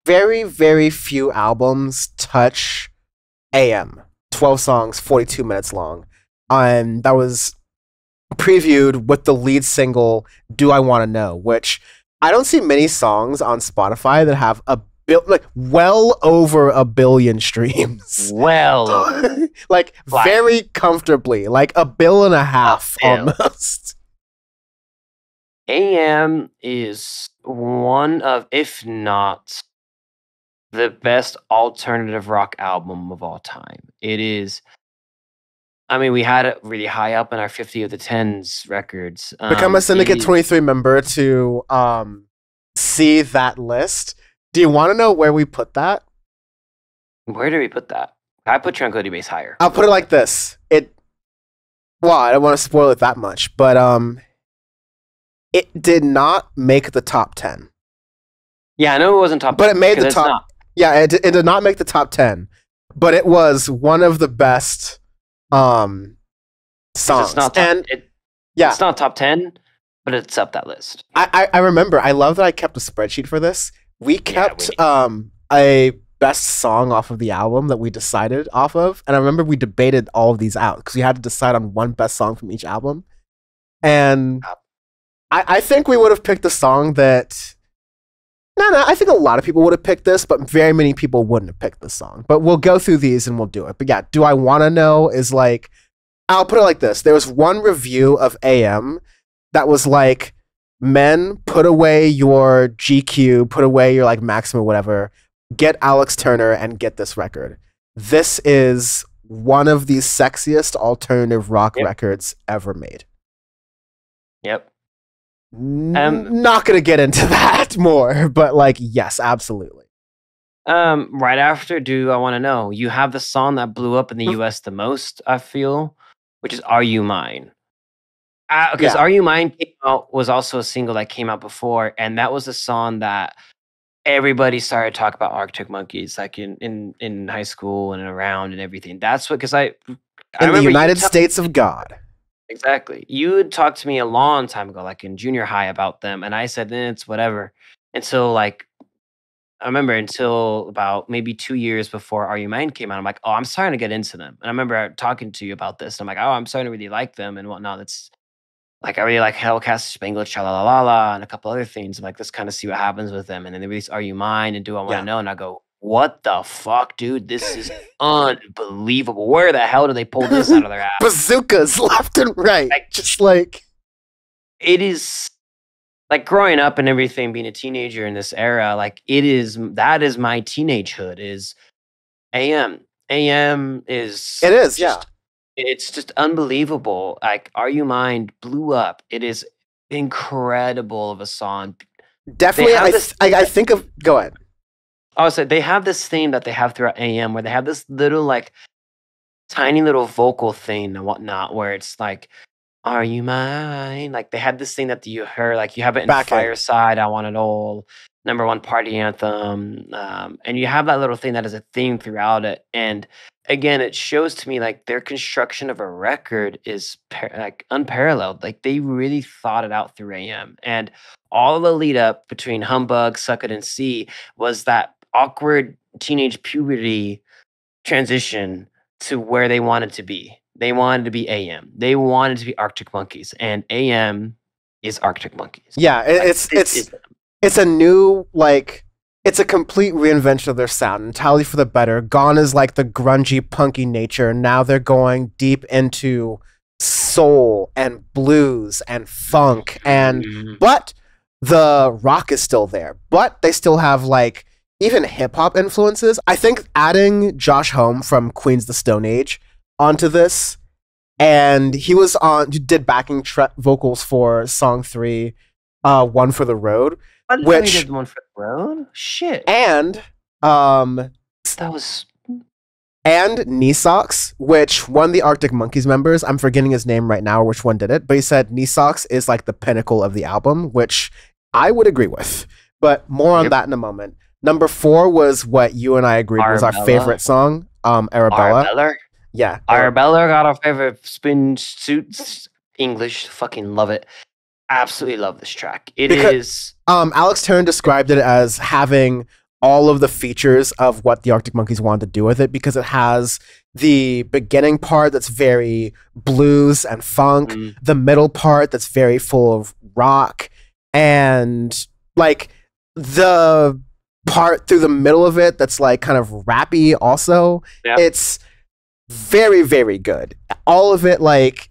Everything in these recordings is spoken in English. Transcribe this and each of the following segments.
very, very few albums touch AM. 12 songs, 42 minutes long. That was previewed with the lead single "Do I Want to Know," which I don't see many songs on Spotify that have well over 1 billion streams. Well, like very comfortably, like 1.5 billion almost. AM is one of, if not the best alternative rock album of all time. It is. I mean, we had it really high up in our 50 of the 10s records. Become a Syndicate 23 member to see that list. Do you want to know where we put that? Where did we put that? I put Tranquility Base higher. I'll put it like this. Well, I don't want to spoil it that much, but it did not make the top 10. Yeah, I know it wasn't top 10. But it made the top. Yeah, it did not make the top 10. But it was one of the best songs. It's not it's not top 10, but it's up that list. I remember. I love that I kept a spreadsheet for this. We kept a best song off of the album that we decided off of, and I remember we debated all of these out because we had to decide on one best song from each album. And I think we would have picked a song that. No, I think a lot of people would have picked this, but very many people wouldn't have picked this song. But we'll go through these and we'll do it. But yeah, Do I Want to Know is like, I'll put it like this. There was one review of AM that was like, men, put away your GQ, put away your like Maximum, whatever, get Alex Turner and get this record. This is one of the sexiest alternative rock records ever made. Yep. Not gonna get into that more, but like, yes, absolutely. Right after Do I Want to Know, you have the song that blew up in the US the most, I feel, which is Are You Mine? Because Are You Mine was also a single that came out before, and that was a song that everybody started talking about Arctic Monkeys, like in high school and around and everything. That's what, because I in the United States of God. Exactly. You had talked to me a long time ago, like in junior high, about them, and I said, it's whatever. And so, like, I remember until about maybe 2 years before Are You Mine came out, I'm like, oh, I'm starting to get into them. And I remember talking to you about this, and I'm like, oh, I'm starting to really like them and whatnot. It's like, I really like Hellcat, Spangled Cha-La-La-La, and a couple other things. I'm like, let's kind of see what happens with them. And then they release Are You Mine and Do I Want to Know? And I go, what the fuck, dude? This is unbelievable. Where the hell do they pull this out of their ass? Bazookas left and right. Like, just like... It is... Like, growing up and everything, being a teenager in this era, like, that is my teenagehood, is AM. AM is... It is, yeah. It's just unbelievable. Like, Are You Mine blew up. It is incredible of a song. Definitely, I think of... Go ahead. Also, they have this theme that they have throughout AM where they have this little, like, tiny little vocal thing and whatnot where it's like, Are You Mine? Like, they had this thing that you heard, like, you have it in Fireside, I Want It All, #1 party anthem, and you have that little thing that is a theme throughout it. And again, it shows to me, like, their construction of a record is like unparalleled. Like, they really thought it out through AM. And all the lead up between Humbug, Suck It, and See was that awkward teenage puberty transition to where they wanted to be. They wanted to be AM. They wanted to be Arctic Monkeys, and AM is Arctic Monkeys. Yeah, it's a new, like, it's a complete reinvention of their sound, entirely for the better. Gone is like the grungy, punky nature. Now they're going deep into soul and blues and funk, but the rock is still there. But they still have, like, even hip-hop influences. I think adding Josh Homme from Queens of the Stone Age onto this, and he did backing vocals for song 3, One for the Road. Which did One for the Road? Shit. And that was... And Nisox, which one of the Arctic Monkeys members, I'm forgetting his name right now, which one did it, but he said Nisox is like the pinnacle of the album, which I would agree with. But more on that in a moment. #4 was what you and I agreed was our favorite song, Arabella. Arabella? Yeah. Arabella got our favorite spin suits. English, fucking love it. Absolutely love this track. It is... Alex Turner described it as having all of the features of what the Arctic Monkeys wanted to do with it, because it has the beginning part that's very blues and funk, the middle part that's very full of rock, and like the part through the middle of it that's like kind of rappy also. Yeah. It's very, very good. All of it like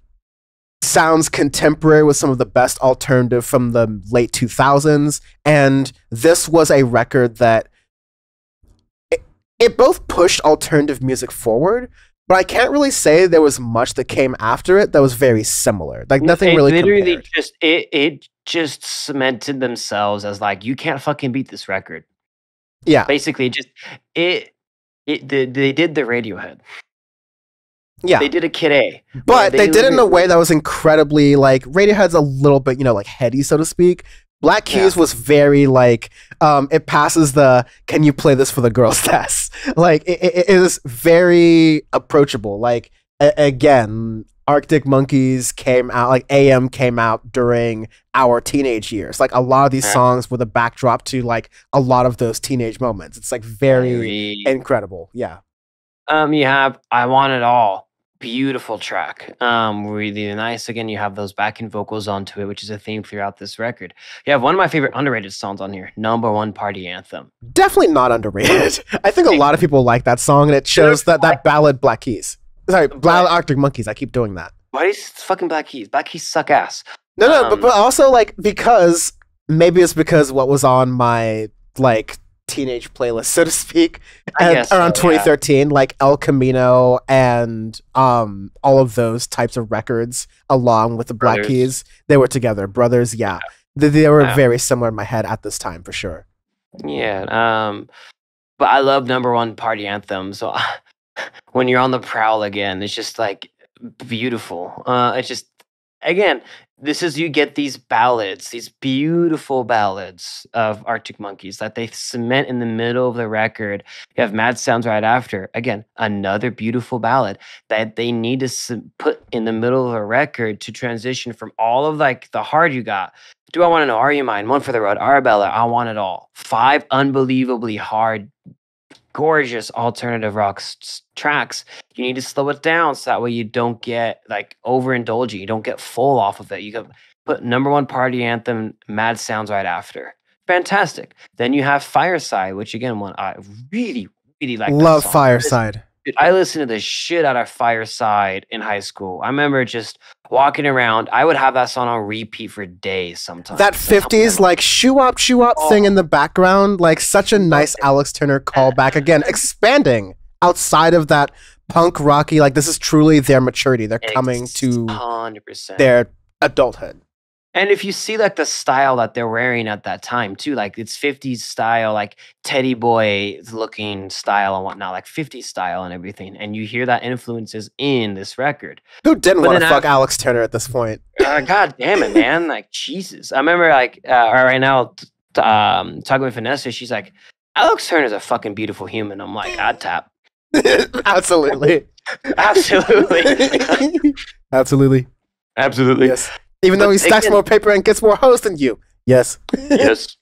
sounds contemporary with some of the best alternative from the late 2000s, and this was a record that it both pushed alternative music forward, but I can't really say there was much that came after it that was very similar. Like nothing It really literally compared. just it just cemented themselves as like, you can't fucking beat this record. Yeah, Basically, just they did the Radiohead. yeah. They did a Kid A. But they did it in a way that was incredibly like Radiohead's a little bit, like heady, so to speak. Black Keys was very like it passes the "can you play this for the girls" test. Like it is very approachable. Like again, Arctic Monkeys came out, like AM came out during our teenage years. Like a lot of these songs were the backdrop to like a lot of those teenage moments. It's like very incredible. Yeah. You have "I Want It All." Beautiful track. Really nice. Again, you have those backing vocals onto it, which is a theme throughout this record. You have one of my favorite underrated songs on here, "Number One Party Anthem." Definitely not underrated. I think a lot of people like that song, and it shows that ballad Black Keys. Sorry, ballad Arctic Monkeys. I keep doing that. Why is fucking Black Keys? Black Keys suck ass. No, but also like because maybe it's because what was on my like teenage playlist, so to speak, around 2013, like El Camino and all of those types of records, along with the Black Keys, they were together. Brothers, yeah. They were very similar in my head at this time, for sure. Yeah, but I love "Number One Party Anthem." So when you're on the prowl again, it's just like beautiful. It's just, again, this is, you get these ballads, these beautiful ballads of Arctic Monkeys that they cement in the middle of the record. You have "Mad Sounds" right after. Again, another beautiful ballad that they need to put in the middle of the record to transition from all of like the hard you got. "Do I Want to Know," "Are You Mine," "One for the Road," "Arabella," "I Want It All." 5 unbelievably hard, gorgeous alternative rock tracks. You need to slow it down so that way you don't get like overindulgent. You don't get full off of it. You can put "Number One Party Anthem," "Mad Sounds" right after. Fantastic. Then you have "Fireside," which again, one I really, really like. Love Fireside. Dude, I listened to the shit out of Fireside in high school. I remember just walking around. I would have that song on repeat for days sometimes. That 50s like shoo-wop thing in the background, like such a nice Alex Turner callback. Again, expanding outside of that punk rocky, like this is truly their maturity. They're coming to 100% their adulthood. And if you see like the style that they're wearing at that time too, like it's 50s style, like teddy boy looking style and whatnot, like 50s style and everything. And you hear that influences in this record. Who didn't want to fuck Alex Turner at this point? God damn it, man. Like, Jesus. I remember like right now talking with Vanessa, she's like, "Alex Turner's a fucking beautiful human." I'm like, I'd tap. Absolutely. Absolutely. Absolutely. Absolutely. Yes. Even though he stacks more paper and gets more hosts than you. Yes. Yes.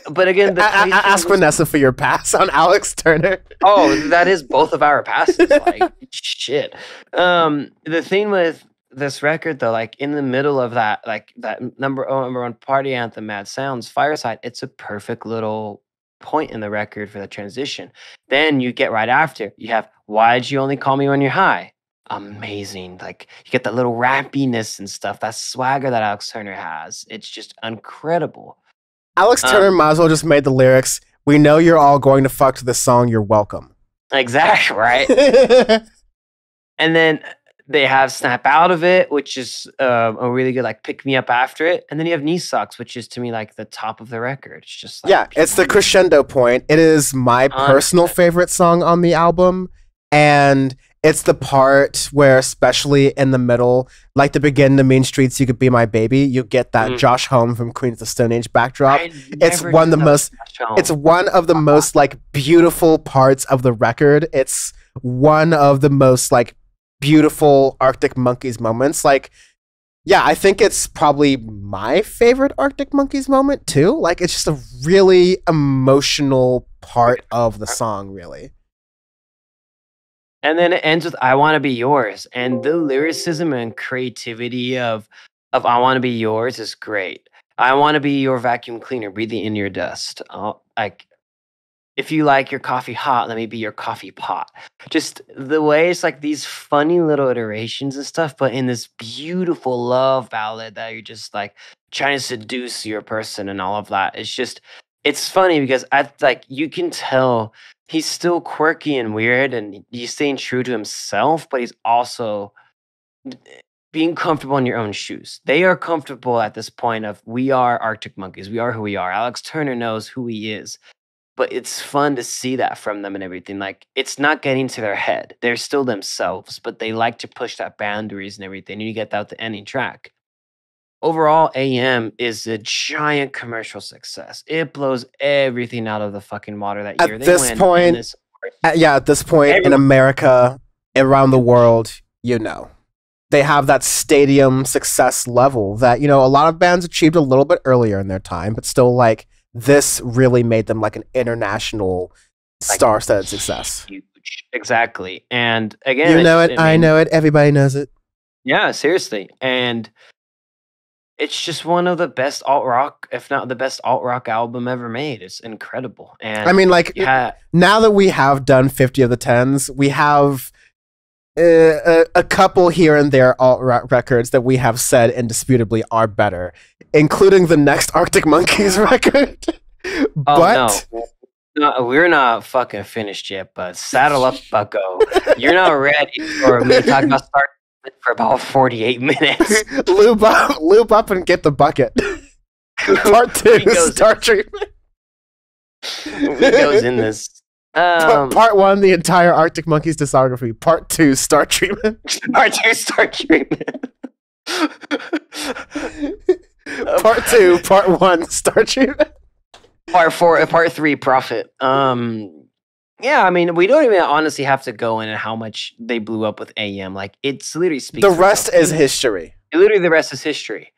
But again, ask Vanessa for your pass on Alex Turner. Oh, that is both of our passes. Like, shit. The thing with this record, though, like in the middle of that, like that number one party anthem, "Mad Sounds," Fireside, it's a perfect little point in the record for the transition. Then you get right after, you have "Why'd You Only Call Me When You're High." Amazing. Like you get that little rappiness and stuff, that swagger that Alex Turner has. It's just incredible. Alex Turner might as well just made the lyrics, "We know you're all going to fuck to this song, you're welcome." Exactly, right? And then they have "Snap Out of It," which is a really good like pick me up after it. And then you have "Knee Socks," which is to me like the top of the record. It's just like, yeah, it's the crescendo point. It is my personal favorite song on the album, and it's the part where, especially in the middle, like the begin "The Mean Streets, You Could Be My Baby," you get that Josh Homme from Queens of the Stone Age backdrop. It's one of the most like beautiful parts of the record. It's one of the most like beautiful Arctic Monkeys moments. Like Yeah, I think it's probably my favorite Arctic Monkeys moment too. Like it's just a really emotional part of the song, really. And then it ends with "I Wanna Be Yours," and the lyricism and creativity of "I Wanna Be Yours" is great. "I wanna be your vacuum cleaner, breathing in your dust." Like, "If you like your coffee hot, let me be your coffee pot." Just the way it's like these funny little iterations and stuff, but in this beautiful love ballad that you're just like trying to seduce your person and all of that. It's funny because like you can tell he's still quirky and weird and he's staying true to himself, but he's also being comfortable in your own shoes. They are comfortable at this point of we are Arctic Monkeys. We are who we are. Alex Turner knows who he is, but it's fun to see that from them and everything. Like it's not getting to their head. They're still themselves, but they like to push that boundaries and everything. And you get that with the ending track. Overall, AM is a giant commercial success. It blows everything out of the fucking water that year. At They this win point, this. at this point in Everyone, America, around the world, they have that stadium success level that a lot of bands achieved a little bit earlier in their time, but still like this really made them like an international like star-studded success. huge, exactly. And again, You know it, I know it, everybody knows it. yeah, seriously. And it's just one of the best alt rock, if not the best alt rock album ever made. It's incredible. And I mean, like yeah, now that we have done 50 of the 10s, we have a couple here and there alt rock records that we have said indisputably are better, including the next Arctic Monkeys record. But no, we're not fucking finished yet. But saddle up, Bucko. You're not ready for me to talk about Star Trek for about 48 minutes. lube up and get the bucket. Part 2, Star Treatment. He goes in this. Part 1, the entire Arctic Monkeys discography. Part 2, Star Treatment. Part 2, Star Treatment. Part 2, Part 1, Star Treatment. Part 4, Part 3, Profit. Yeah, I mean, we don't even honestly have to go into how much they blew up with AM. Like, it's literally speaks. The rest is history. Literally, the rest is history.